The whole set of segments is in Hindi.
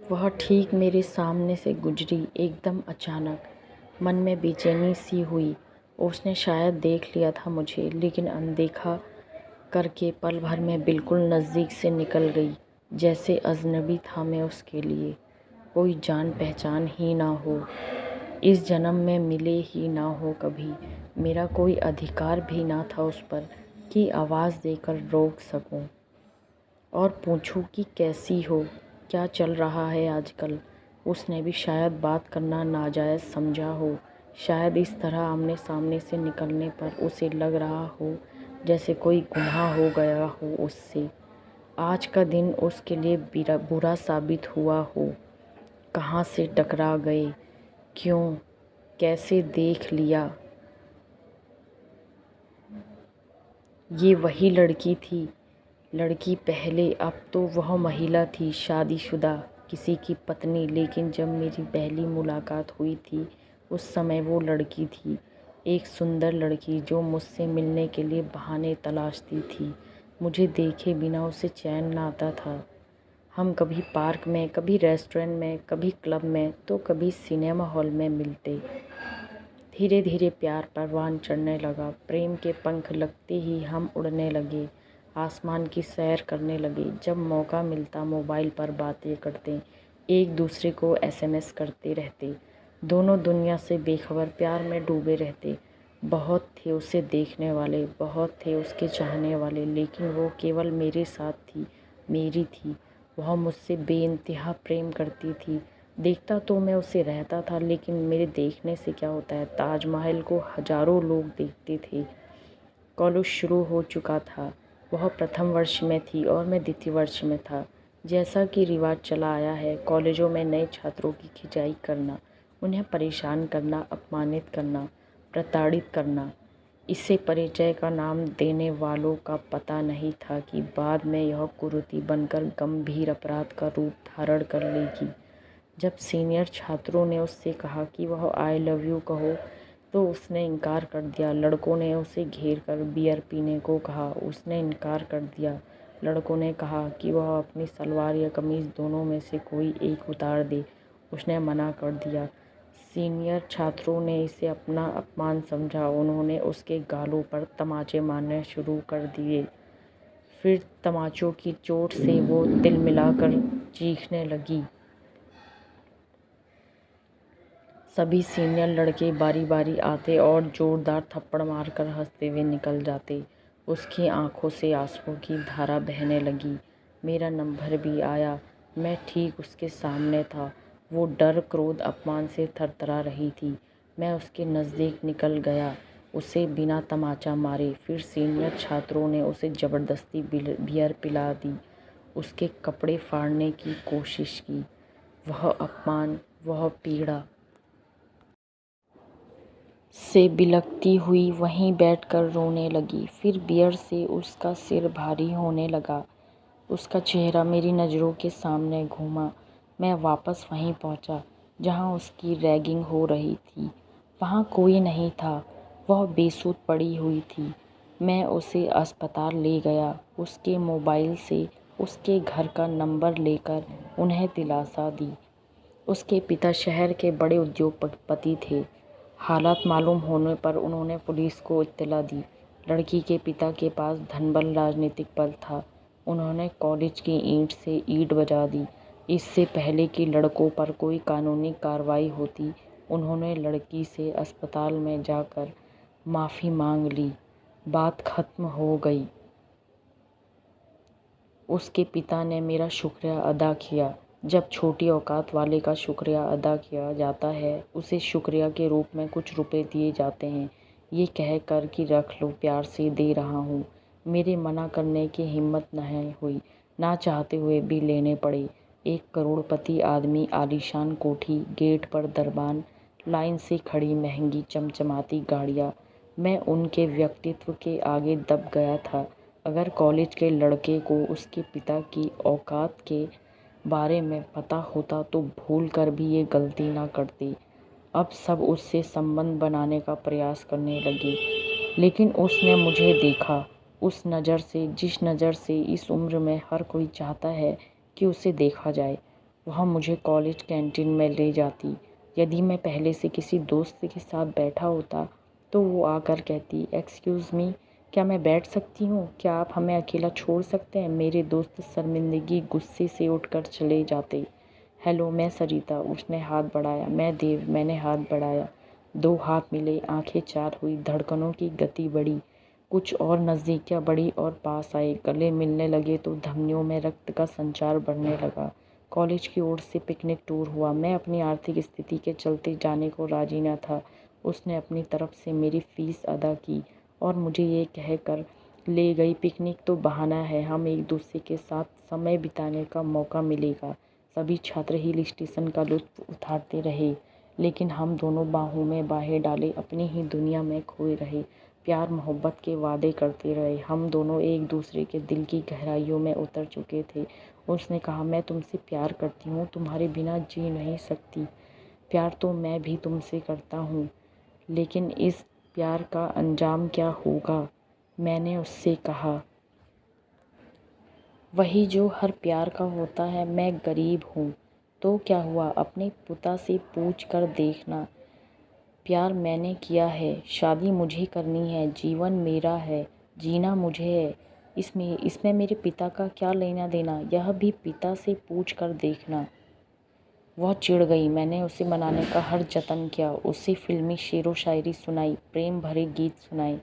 वह ठीक मेरे सामने से गुजरी एकदम अचानक। मन में बेचैनी सी हुई। उसने शायद देख लिया था मुझे, लेकिन अनदेखा करके पल भर में बिल्कुल नज़दीक से निकल गई, जैसे अजनबी था मैं उसके लिए। कोई जान पहचान ही ना हो, इस जन्म में मिले ही ना हो कभी। मेरा कोई अधिकार भी ना था उस पर कि आवाज़ देकर रोक सकूं और पूछूं कि कैसी हो, क्या चल रहा है आजकल। उसने भी शायद बात करना नाजायज़ समझा हो। शायद इस तरह आमने सामने से निकलने पर उसे लग रहा हो जैसे कोई गुनाह हो गया हो उससे। आज का दिन उसके लिए बुरा साबित हुआ हो। कहाँ से टकरा गए, क्यों, कैसे देख लिया। ये वही लड़की थी, लड़की पहले, अब तो वह महिला थी, शादीशुदा, किसी की पत्नी। लेकिन जब मेरी पहली मुलाकात हुई थी उस समय वो लड़की थी, एक सुंदर लड़की जो मुझसे मिलने के लिए बहाने तलाशती थी। मुझे देखे बिना उसे चैन ना आता था। हम कभी पार्क में, कभी रेस्टोरेंट में, कभी क्लब में, तो कभी सिनेमा हॉल में मिलते। धीरे धीरे प्यार परवान चढ़ने लगा। प्रेम के पंख लगते ही हम उड़ने लगे, आसमान की सैर करने लगे। जब मौका मिलता मोबाइल पर बातें करते, एक दूसरे को एसएमएस करते रहते। दोनों दुनिया से बेखबर प्यार में डूबे रहते। बहुत थे उसे देखने वाले, बहुत थे उसके चाहने वाले, लेकिन वो केवल मेरे साथ थी, मेरी थी। वह मुझसे बेइंतहा प्रेम करती थी। देखता तो मैं उसे रहता था, लेकिन मेरे देखने से क्या होता है। ताजमहल को हजारों लोग देखते थे। कॉलेज शुरू हो चुका था। वह प्रथम वर्ष में थी और मैं द्वितीय वर्ष में था। जैसा कि रिवाज चला आया है कॉलेजों में नए छात्रों की खिंचाई करना, उन्हें परेशान करना, अपमानित करना, प्रताड़ित करना। इसे परिचय का नाम देने वालों का पता नहीं था कि बाद में यह कुरीति बनकर गंभीर अपराध का रूप धारण कर लेगी। जब सीनियर छात्रों ने उससे कहा कि वह आई लव यू कहो, तो उसने इनकार कर दिया। लड़कों ने उसे घेर कर बियर पीने को कहा, उसने इनकार कर दिया। लड़कों ने कहा कि वह अपनी सलवार या कमीज़ दोनों में से कोई एक उतार दे, उसने मना कर दिया। सीनियर छात्रों ने इसे अपना अपमान समझा। उन्होंने उसके गालों पर तमाचे मारने शुरू कर दिए। फिर तमाचों की चोट से वो तिलमिलाकर चीखने लगी। सभी सीनियर लड़के बारी बारी आते और जोरदार थप्पड़ मारकर हंसते हुए निकल जाते। उसकी आंखों से आंसुओं की धारा बहने लगी। मेरा नंबर भी आया। मैं ठीक उसके सामने था। वो डर, क्रोध, अपमान से थरथरा रही थी। मैं उसके नज़दीक निकल गया, उसे बिना तमाचा मारे। फिर सीनियर छात्रों ने उसे ज़बरदस्ती बियर पिला दी, उसके कपड़े फाड़ने की कोशिश की। वह अपमान, वह पीड़ा से बिलखती हुई वहीं बैठकर रोने लगी। फिर बियर से उसका सिर भारी होने लगा। उसका चेहरा मेरी नज़रों के सामने घूमा। मैं वापस वहीं पहुंचा जहां उसकी रैगिंग हो रही थी। वहां कोई नहीं था, वह बेसुध पड़ी हुई थी। मैं उसे अस्पताल ले गया। उसके मोबाइल से उसके घर का नंबर लेकर उन्हें दिलासा दी। उसके पिता शहर के बड़े उद्योगपति थे। हालात मालूम होने पर उन्होंने पुलिस को इत्तला दी। लड़की के पिता के पास धनबल, राजनीतिक बल था। उन्होंने कॉलेज की ईंट से ईंट बजा दी। इससे पहले कि लड़कों पर कोई कानूनी कार्रवाई होती, उन्होंने लड़की से अस्पताल में जाकर माफ़ी मांग ली। बात खत्म हो गई। उसके पिता ने मेरा शुक्रिया अदा किया। जब छोटी औकात वाले का शुक्रिया अदा किया जाता है, उसे शुक्रिया के रूप में कुछ रुपए दिए जाते हैं, ये कह कर कि रख लो, प्यार से दे रहा हूँ। मेरे मना करने की हिम्मत नहीं हुई, ना चाहते हुए भी लेने पड़े। एक करोड़पति आदमी, आलीशान कोठी, गेट पर दरबान, लाइन से खड़ी महंगी चमचमाती गाड़ियाँ। मैं उनके व्यक्तित्व के आगे दब गया था। अगर कॉलेज के लड़के को उसके पिता की औकात के बारे में पता होता तो भूल कर भी ये गलती ना करती। अब सब उससे संबंध बनाने का प्रयास करने लगे, लेकिन उसने मुझे देखा उस नज़र से जिस नज़र से इस उम्र में हर कोई चाहता है कि उसे देखा जाए। वह मुझे कॉलेज कैंटीन में ले जाती। यदि मैं पहले से किसी दोस्त के साथ बैठा होता तो वो आकर कहती, एक्सक्यूज़ मी, क्या मैं बैठ सकती हूँ? क्या आप हमें अकेला छोड़ सकते हैं? मेरे दोस्त शर्मिंदगी गुस्से से उठकर चले जाते। हेलो, मैं सरिता, उसने हाथ बढ़ाया। मैं देव, मैंने हाथ बढ़ाया। 2 हाथ मिले, आंखें चार हुई, धड़कनों की गति बढ़ी, कुछ और नज़दीकियाँ बढ़ी और पास आए। गले मिलने लगे तो धमनियों में रक्त का संचार बढ़ने लगा। कॉलेज की ओर से पिकनिक टूर हुआ। मैं अपनी आर्थिक स्थिति के चलते जाने को राजी न था। उसने अपनी तरफ से मेरी फ़ीस अदा की और मुझे ये कहकर ले गई, पिकनिक तो बहाना है, हम एक दूसरे के साथ समय बिताने का मौका मिलेगा। सभी छात्र हिल स्टेशन का लुत्फ़ उठाते रहे, लेकिन हम दोनों बाहों में बाहें डाले अपनी ही दुनिया में खोए रहे। प्यार मोहब्बत के वादे करते रहे। हम दोनों एक दूसरे के दिल की गहराइयों में उतर चुके थे। उसने कहा, मैं तुमसे प्यार करती हूँ, तुम्हारे बिना जी नहीं सकती। प्यार तो मैं भी तुमसे करता हूँ, लेकिन इस प्यार का अंजाम क्या होगा? मैंने उससे कहा, वही जो हर प्यार का होता है। मैं गरीब हूँ तो क्या हुआ, अपने पिता से पूछ कर देखना। प्यार मैंने किया है, शादी मुझे करनी है, जीवन मेरा है, जीना मुझे है। इसमें मेरे पिता का क्या लेना देना? यह भी पिता से पूछ कर देखना। वह चिढ़ गई। मैंने उसे मनाने का हर जतन किया, उससे फिल्मी शेरो शायरी सुनाई, प्रेम भरे गीत सुनाए।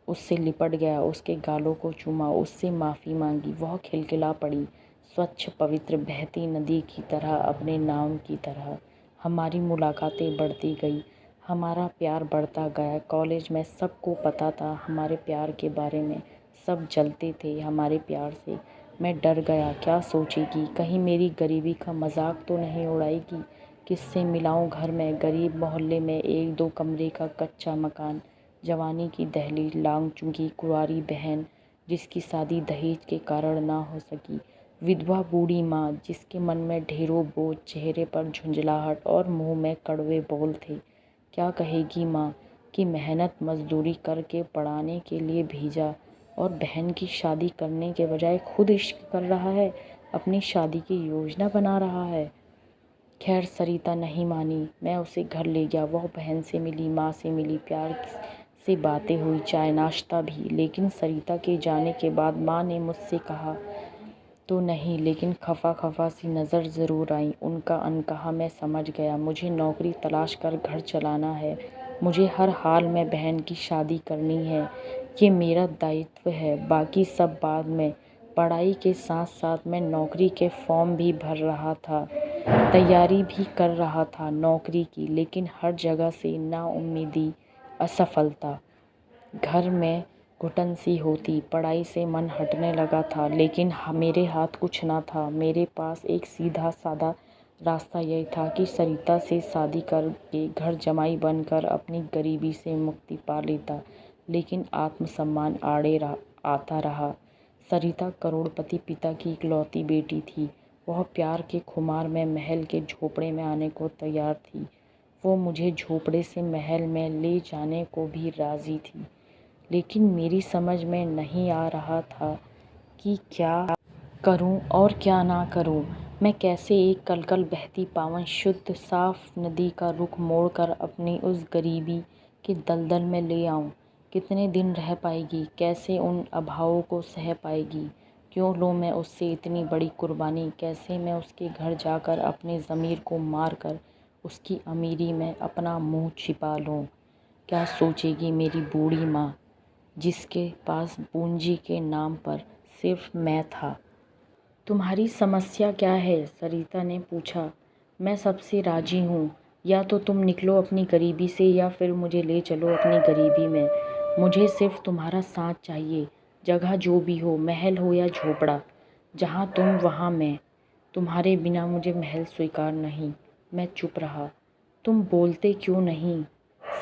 उससे लिपट गया, उसके गालों को चूमा, उससे माफ़ी मांगी। वह खिलखिला पड़ी, स्वच्छ पवित्र बहती नदी की तरह, अपने नाम की तरह। हमारी मुलाकातें बढ़ती गई, हमारा प्यार बढ़ता गया। कॉलेज में सबको पता था हमारे प्यार के बारे में, सब जलते थे हमारे प्यार से। मैं डर गया, क्या सोचेगी, कहीं मेरी गरीबी का मजाक तो नहीं उड़ाएगी। किससे मिलाऊं घर में, गरीब मोहल्ले में 1-2 कमरे का कच्चा मकान, जवानी की दहलीज लांघ चुकी कुंवारी बहन जिसकी शादी दहेज के कारण ना हो सकी, विधवा बूढ़ी माँ जिसके मन में ढेरों बोझ, चेहरे पर झुंझलाहट और मुंह में कड़वे बोल थे। क्या कहेगी माँ कि मेहनत मजदूरी करके पढ़ाने के लिए भेजा और बहन की शादी करने के बजाय खुद इश्क कर रहा है, अपनी शादी की योजना बना रहा है। खैर सरिता नहीं मानी। मैं उसे घर ले गया। वह बहन से मिली, माँ से मिली, प्यार से बातें हुई, चाय नाश्ता भी। लेकिन सरिता के जाने के बाद माँ ने मुझसे कहा तो नहीं, लेकिन खफा खफा सी नज़र ज़रूर आई। उनका अनकहा मैं समझ गया। मुझे नौकरी तलाश कर घर चलाना है, मुझे हर हाल में बहन की शादी करनी है, ये मेरा दायित्व है, बाकी सब बाद में। पढ़ाई के साथ साथ मैं नौकरी के फॉर्म भी भर रहा था, तैयारी भी कर रहा था नौकरी की, लेकिन हर जगह से नाउम्मीदी, असफलता। घर में घुटन सी होती, पढ़ाई से मन हटने लगा था, लेकिन मेरे हाथ कुछ ना था। मेरे पास एक सीधा साधा रास्ता यही था कि सरिता से शादी करके घर जमाई बनकर अपनी गरीबी से मुक्ति पा लेता, लेकिन आत्मसम्मान आता रहा। सरिता करोड़पति पिता की इकलौती बेटी थी। वह प्यार के खुमार में महल के झोपड़े में आने को तैयार थी। वो मुझे झोपड़े से महल में ले जाने को भी राज़ी थी, लेकिन मेरी समझ में नहीं आ रहा था कि क्या करूं और क्या ना करूं। मैं कैसे एक कलकल बहती पावन शुद्ध साफ नदी का रुख मोड़कर अपनी उस गरीबी के दलदल में ले आऊं। कितने दिन रह पाएगी, कैसे उन अभावों को सह पाएगी। क्यों लूँ मैं उससे इतनी बड़ी कुर्बानी, कैसे मैं उसके घर जाकर अपने ज़मीर को मार कर उसकी अमीरी में अपना मुंह छिपा लूँ। क्या सोचेगी मेरी बूढ़ी माँ, जिसके पास पूंजी के नाम पर सिर्फ मैं था। तुम्हारी समस्या क्या है? सरिता ने पूछा। मैं सबसे राजी हूँ, या तो तुम निकलो अपनी गरीबी से या फिर मुझे ले चलो अपनी गरीबी में। मुझे सिर्फ तुम्हारा साथ चाहिए, जगह जो भी हो, महल हो या झोपड़ा, जहाँ तुम वहाँ मैं। तुम्हारे बिना मुझे महल स्वीकार नहीं। मैं चुप रहा। तुम बोलते क्यों नहीं?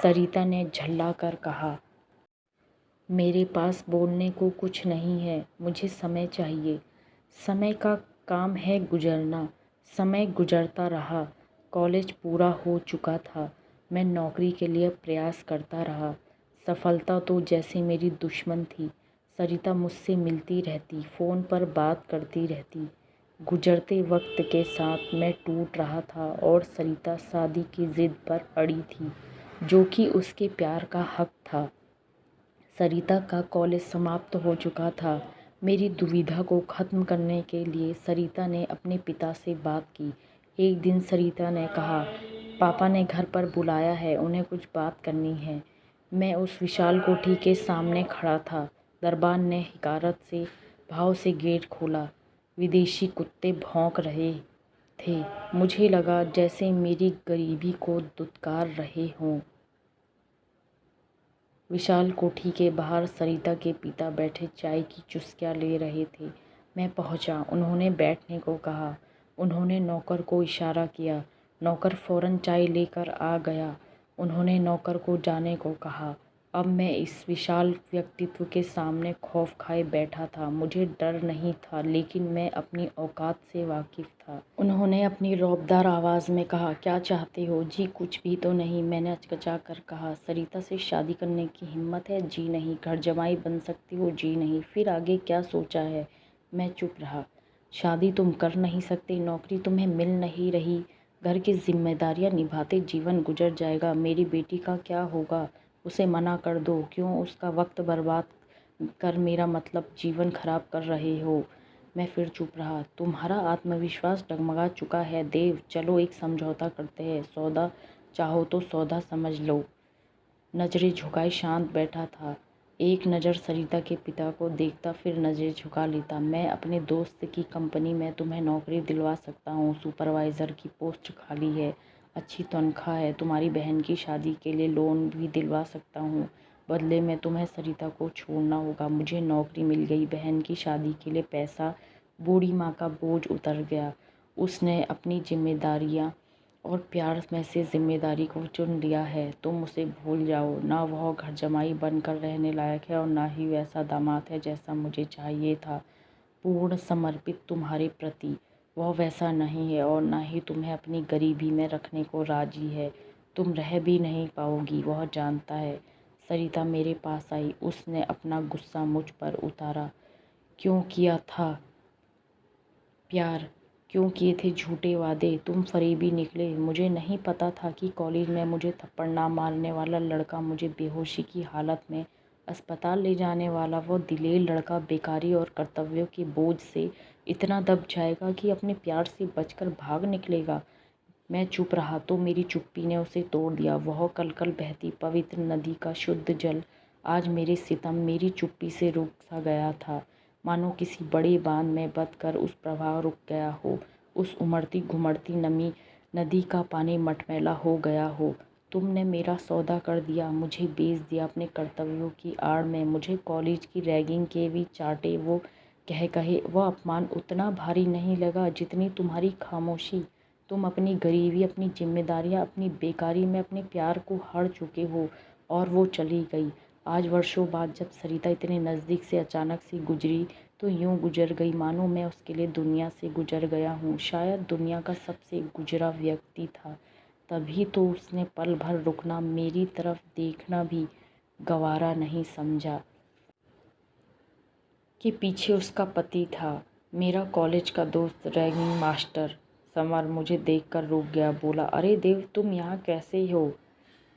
सरिता ने झल्ला कर कहा। मेरे पास बोलने को कुछ नहीं है, मुझे समय चाहिए। समय का काम है गुजरना। समय गुजरता रहा। कॉलेज पूरा हो चुका था। मैं नौकरी के लिए प्रयास करता रहा। सफलता तो जैसे मेरी दुश्मन थी। सरिता मुझसे मिलती रहती, फ़ोन पर बात करती रहती। गुजरते वक्त के साथ मैं टूट रहा था और सरिता शादी की जिद पर अड़ी थी, जो कि उसके प्यार का हक था। सरिता का कॉलेज समाप्त हो चुका था। मेरी दुविधा को ख़त्म करने के लिए सरिता ने अपने पिता से बात की। एक दिन सरिता ने कहा, पापा ने घर पर बुलाया है, उन्हें कुछ बात करनी है। मैं उस विशाल कोठी के सामने खड़ा था। दरबान ने हिकारत से भाव से गेट खोला। विदेशी कुत्ते भौंक रहे थे। मुझे लगा जैसे मेरी गरीबी को दुत्कार रहे हों। विशाल कोठी के बाहर सरिता के पिता बैठे चाय की चुस्कियाँ ले रहे थे। मैं पहुंचा। उन्होंने बैठने को कहा। उन्होंने नौकर को इशारा किया। नौकर फौरन चाय लेकर आ गया। उन्होंने नौकर को जाने को कहा। अब मैं इस विशाल व्यक्तित्व के सामने खौफ खाए बैठा था। मुझे डर नहीं था, लेकिन मैं अपनी औकात से वाकिफ था। उन्होंने अपनी रौबदार आवाज़ में कहा, क्या चाहते हो? जी कुछ भी तो नहीं, मैंने अचकचा कर कहा। सरिता से शादी करने की हिम्मत है? जी नहीं। घर जमाई बन सकती हो? जी नहीं। फिर आगे क्या सोचा है? मैं चुप रहा। शादी तुम कर नहीं सकते, नौकरी तुम्हें मिल नहीं रही, घर की जिम्मेदारियां निभाते जीवन गुजर जाएगा। मेरी बेटी का क्या होगा? उसे मना कर दो। क्यों उसका वक्त बर्बाद कर मेरा मतलब जीवन खराब कर रहे हो? मैं फिर चुप रहा। तुम्हारा आत्मविश्वास डगमगा चुका है देव। चलो एक समझौता करते हैं। सौदा चाहो तो सौदा समझ लो। नजरें झुकाए शांत बैठा था। एक नज़र सरिता के पिता को देखता, फिर नज़रें झुका लेता। मैं अपने दोस्त की कंपनी में तुम्हें नौकरी दिलवा सकता हूँ। सुपरवाइज़र की पोस्ट खाली है, अच्छी तनख्वाह है। तुम्हारी बहन की शादी के लिए लोन भी दिलवा सकता हूँ। बदले में तुम्हें सरिता को छोड़ना होगा। मुझे नौकरी मिल गई, बहन की शादी के लिए पैसा, बूढ़ी माँ का बोझ उतर गया। उसने अपनी जिम्मेदारियाँ और प्यार में से जिम्मेदारी को चुन लिया है। तुम उसे भूल जाओ। ना वह घर जमाई बनकर रहने लायक है और ना ही वैसा दामाद है जैसा मुझे चाहिए था, पूर्ण समर्पित तुम्हारे प्रति। वह वैसा नहीं है और ना ही तुम्हें अपनी गरीबी में रखने को राजी है। तुम रह भी नहीं पाओगी, वह जानता है। सरिता मेरे पास आई। उसने अपना गुस्सा मुझ पर उतारा। क्यों किया था प्यार? क्यों किए थे झूठे वादे? तुम फरेबी निकले। मुझे नहीं पता था कि कॉलेज में मुझे थप्पड़ ना मारने वाला लड़का मुझे बेहोशी की हालत में अस्पताल ले जाने वाला वो दिलेर लड़का बेकारी और कर्तव्यों के बोझ से इतना दब जाएगा कि अपने प्यार से बचकर भाग निकलेगा। मैं चुप रहा तो मेरी चुप्पी ने उसे तोड़ दिया। वह कल-कल बहती पवित्र नदी का शुद्ध जल आज मेरे सितम, मेरी चुप्पी से रुक सा गया था। मानो किसी बड़े बांध में बंधकर उस प्रवाह रुक गया हो। उस उमड़ती घुमड़ती नमी नदी का पानी मटमैला हो गया हो। तुमने मेरा सौदा कर दिया, मुझे बेच दिया अपने कर्तव्यों की आड़ में। मुझे कॉलेज की रैगिंग के भी चाटे वो कहे वह अपमान उतना भारी नहीं लगा जितनी तुम्हारी खामोशी। तुम अपनी गरीबी, अपनी जिम्मेदारियां, अपनी बेकारी में अपने प्यार को हार चुके हो और वो चली गई। आज वर्षों बाद जब सरिता इतने नज़दीक से अचानक से गुजरी तो यूं गुजर गई मानो मैं उसके लिए दुनिया से गुजर गया हूँ। शायद दुनिया का सबसे गुजरा व्यक्ति था। तभी तो उसने पल भर रुकना, मेरी तरफ देखना भी गवारा नहीं समझा कि पीछे उसका पति था, मेरा कॉलेज का दोस्त, रैगिंग मास्टर। समर मुझे देखकर रुक गया। बोला, अरे देव, तुम यहाँ कैसे हो?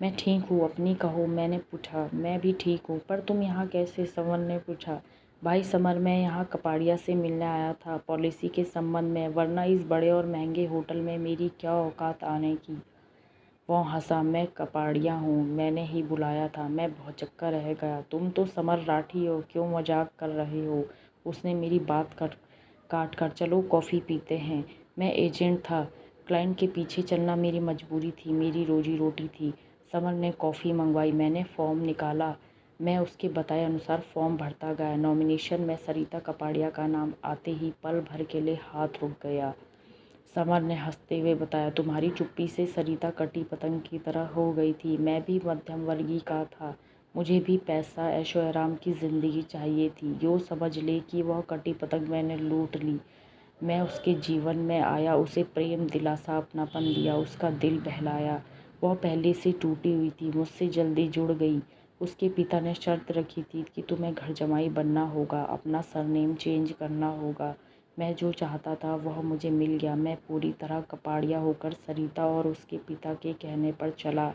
मैं ठीक हूँ, अपनी कहो। मैंने पूछा। मैं भी ठीक हूँ, पर तुम यहाँ कैसे? समर ने पूछा। भाई समर, मैं यहाँ कपाड़िया से मिलने आया था पॉलिसी के संबंध में, वरना इस बड़े और महंगे होटल में मेरी क्या औकात आने की। वो हंसा। मैं कपाड़िया हूँ, मैंने ही बुलाया था। मैं भौचक्का रह गया। तुम तो समर राठी हो, क्यों मजाक कर रहे हो? उसने मेरी बात काट कर, चलो कॉफ़ी पीते हैं। मैं एजेंट था, क्लाइंट के पीछे चलना मेरी मजबूरी थी, मेरी रोजी रोटी थी। समर ने कॉफ़ी मंगवाई। मैंने फॉर्म निकाला। मैं उसके बताए अनुसार फॉर्म भरता गया। नॉमिनेशन में सरिता कपाड़िया का नाम आते ही पल भर के लिए हाथ रुक गया। समर ने हंसते हुए बताया, तुम्हारी चुप्पी से सरिता कटी पतंग की तरह हो गई थी। मैं भी मध्यम वर्गीय का था, मुझे भी पैसा, ऐशो आराम की ज़िंदगी चाहिए थी। यूँ समझ ले कि वह कटी पतंग मैंने लूट ली। मैं उसके जीवन में आया, उसे प्रेम, दिलासा, अपनापन दिया, उसका दिल बहलाया। वह पहले से टूटी हुई थी, मुझसे जल्दी जुड़ गई। उसके पिता ने शर्त रखी थी कि तुम्हें घर जमाई बनना होगा, अपना सरनेम चेंज करना होगा। मैं जो चाहता था वह मुझे मिल गया। मैं पूरी तरह कपाड़िया होकर सरिता और उसके पिता के कहने पर चला।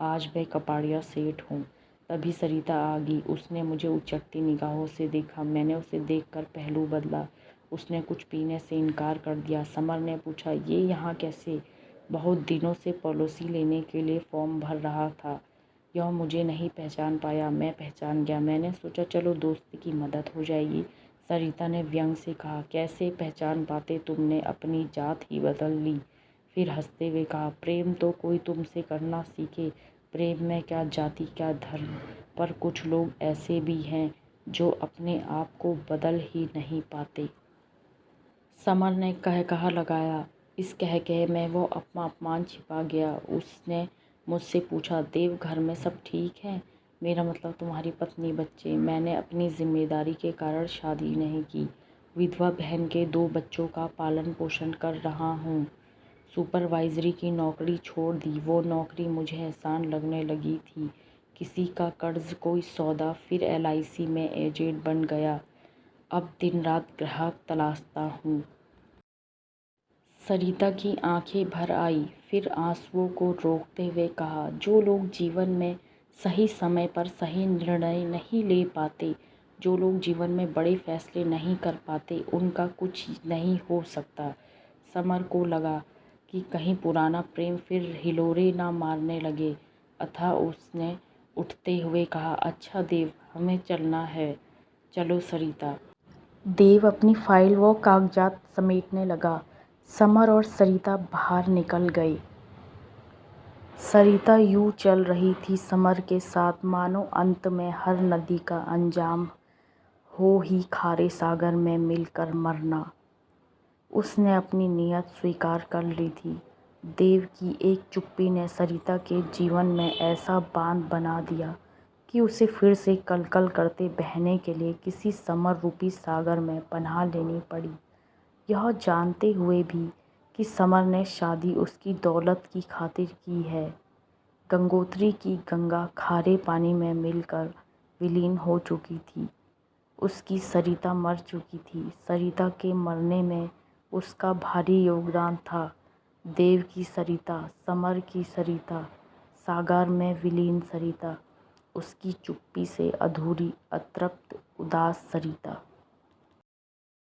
आज मैं कपाड़िया सेठ हूँ। तभी सरिता आ गई। उसने मुझे उचटती निगाहों से देखा। मैंने उसे देखकर पहलू बदला। उसने कुछ पीने से इनकार कर दिया। समर ने पूछा, ये यहाँ कैसे? बहुत दिनों से पॉलिसी लेने के लिए फॉर्म भर रहा था। यह मुझे नहीं पहचान पाया। मैं पहचान गया। मैंने सोचा चलो दोस्त की मदद हो जाएगी। सरिता ने व्यंग से कहा, कैसे पहचान पाते? तुमने अपनी जात ही बदल ली। फिर हंसते हुए कहा, प्रेम तो कोई तुमसे करना सीखे। प्रेम में क्या जाति क्या धर्म। पर कुछ लोग ऐसे भी हैं जो अपने आप को बदल ही नहीं पाते। समर ने कहा लगाया। इस कहे में वो अपना अपमान छिपा गया। उसने मुझसे पूछा, देव घर में सब ठीक है? मेरा मतलब तुम्हारी पत्नी बच्चे। मैंने अपनी जिम्मेदारी के कारण शादी नहीं की। विधवा बहन के 2 बच्चों का पालन पोषण कर रहा हूँ। सुपरवाइजरी की नौकरी छोड़ दी। वो नौकरी मुझे एहसान लगने लगी थी। किसी का कर्ज कोई सौदा, फिर LIC में एजेंट बन गया। अब दिन रात ग्राहक तलाशता हूँ। सरिता की आंखें भर आई। फिर आंसुओं को रोकते हुए कहा, जो लोग जीवन में सही समय पर सही निर्णय नहीं ले पाते, जो लोग जीवन में बड़े फैसले नहीं कर पाते, उनका कुछ नहीं हो सकता। समर को लगा कि कहीं पुराना प्रेम फिर हिलोरे ना मारने लगे। अतः उसने उठते हुए कहा, अच्छा देव, हमें चलना है। चलो सरिता। देव अपनी फाइल व कागजात समेटने लगा। समर और सरिता बाहर निकल गए। सरिता यूं चल रही थी समर के साथ, मानो अंत में हर नदी का अंजाम हो ही खारे सागर में मिलकर मरना। उसने अपनी नीयत स्वीकार कर ली थी। देव की एक चुप्पी ने सरिता के जीवन में ऐसा बांध बना दिया कि उसे फिर से कलकल करते बहने के लिए किसी समर रूपी सागर में पनाह लेनी पड़ी। यह जानते हुए भी कि समर ने शादी उसकी दौलत की खातिर की है। गंगोत्री की गंगा खारे पानी में मिलकर विलीन हो चुकी थी। उसकी सरिता मर चुकी थी। सरिता के मरने में उसका भारी योगदान था। देव की सरिता, समर की सरिता, सागर में विलीन सरिता, उसकी चुप्पी से अधूरी, अतृप्त, उदास सरिता।